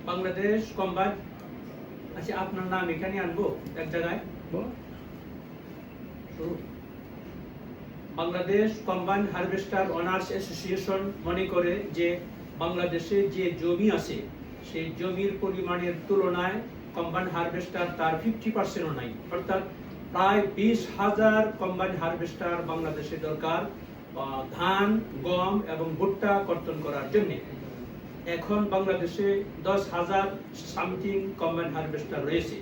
Bangladesh combine, আচ্ছা আপনার নাম এখানে আনবো এক জায়গায়। Bangladesh combine harvester owners association মনে করে যে বাংলাদেশে যে জমি আছে সেই জমির পরিমাণের তুলনায় কম্বাইন হারভেস্টার তার 50%ও নাই, অর্থাৎ প্রায় 20,000 কম্বাইন হারভেস্টার বাংলাদেশে দরকার ধান, গম এবং ভুট্টা কর্তন করার জন্য। এখন বাংলাদেশে 10,000 সামথিং কম্বাইন হারভেস্টার রয়েছে,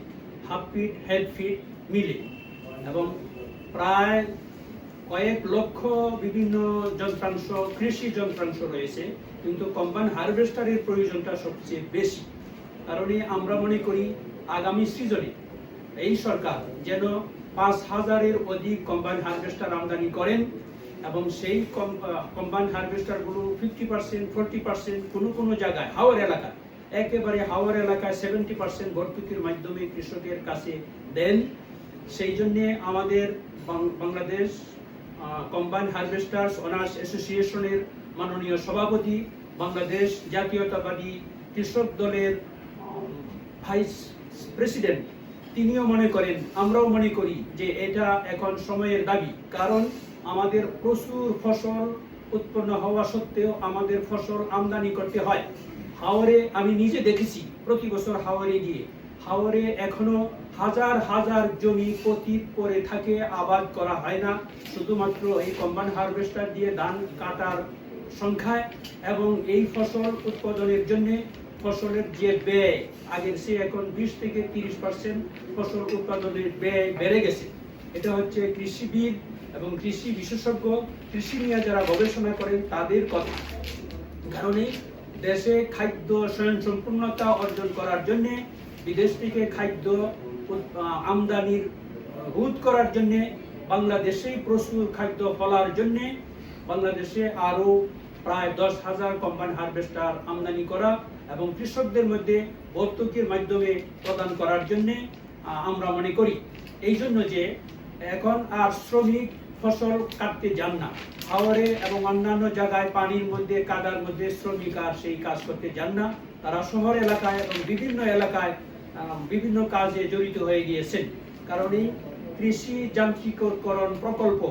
হাফ ফিট হেড ফিট মিলে, এবং প্রায় কয়েক লক্ষ বিভিন্ন যন্ত্রাংশ, কৃষি যন্ত্রাংশ রয়েছে, কিন্তু কম্বাইন হারভেস্টারের প্রয়োজনটা সবচেয়ে বেশি। কারণে আমরা মনে করি আগামী সিজনে এই সরকার যেন 5,000-এর অধিক কম্বাইন হারভেস্টার আমদানি করেন, এবং সেই কম্বাইন হারভেস্টারগুলো 50%, 40% কোনো জায়গায় হাওর এলাকায়, একেবারে হাওর এলাকায় 70% ভর্তুকির মাধ্যমে কৃষকের কাছে দেন। সেই জন্য আমাদের বাংলাদেশ কম্বাইন হারভেস্টার্স ওনার্স অ্যাসোসিয়েশনের মাননীয় সভাপতি, বাংলাদেশ জাতীয়তাবাদী কৃষক দলের ভাইস প্রেসিডেন্ট, তিনিও মনে করেন, আমরাও মনে করি যে এটা এখন সময়ের দাবি। কারণ আমাদের প্রচুর ফসল উৎপন্ন হওয়া সত্ত্বেও আমাদের ফসল আমদানি করতে হয়। হাওরে আমি নিজে দেখেছি, প্রতি বছর হাওরে গিয়ে, হাওরে এখনো হাজার হাজার জমি পতিত পড়ে থাকে, আবাদ করা হয় না, শুধুমাত্র এই কম্বাইন হারভেস্টার দিয়ে ধান কাটার সংখ্যায়। এবং এই ফসল উৎপাদনের জন্য ফসলের যে ব্যয়, আগের সে এখন 20 থেকে 30% ফসল উৎপাদনের ব্যয় বেড়ে গেছে। এটা হচ্ছে কৃষিবিদ এবং কৃষি বিশেষজ্ঞ, কৃষি নিয়ে যারা গবেষণা করেন তাদের কথা। কারণে দেশে খাদ্য স্বয়ংসম্পূর্ণতা অর্জন করার জন্য, বিদেশ থেকে খাদ্য আমদানির রোধ করার জন্য, বাংলাদেশেই প্রচুর খাদ্য ফলার জন্য বাংলাদেশে আরো প্রায় 10,000 কম্বাইন হারভেস্টার আমদানি করা এবং কৃষকদের মধ্যে ভর্তুকির মাধ্যমে প্রদান করার জন্য আমরা মনে করি। এই জন্য যে এখন আর শ্রমিক ফসল কাটতে যান না, হাওরে এবং অন্যান্য জায়গায় পানির মধ্যে, কাদার মধ্যে শ্রমিক আর সেই কাজ করতে যান না। তারা শহর এলাকায় এবং বিভিন্ন এলাকায় বিভিন্ন কাজে জড়িত হয়ে গিয়েছেন। কারণে কৃষি যান্ত্রিকীকরণ প্রকল্প,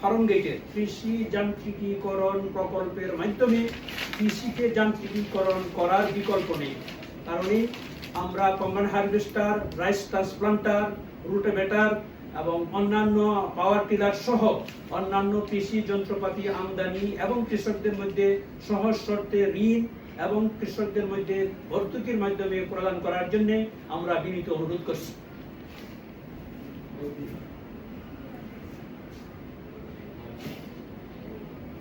ফার্মগেটের কৃষি যান্ত্রিকীকরণ প্রকল্পের মাধ্যমে কৃষিকে যান্ত্রিকীকরণ করার বিকল্প নেই। কারণে আমরা কম্বাইন হারভেস্টার, রাইস ট্রান্সপ্লান্টার, রুটাভেটার এবং অন্যান্য পাওয়ার টিলার সহ অন্যান্য কৃষি যন্ত্রপাতি আমদানি এবং কৃষকদের মধ্যে সহজ শর্তে ঋণ এবং কৃষকদের মধ্যে ভর্তুকির মাধ্যমে প্রদান করার জন্য আমরা বিনীত অনুরোধ করছি।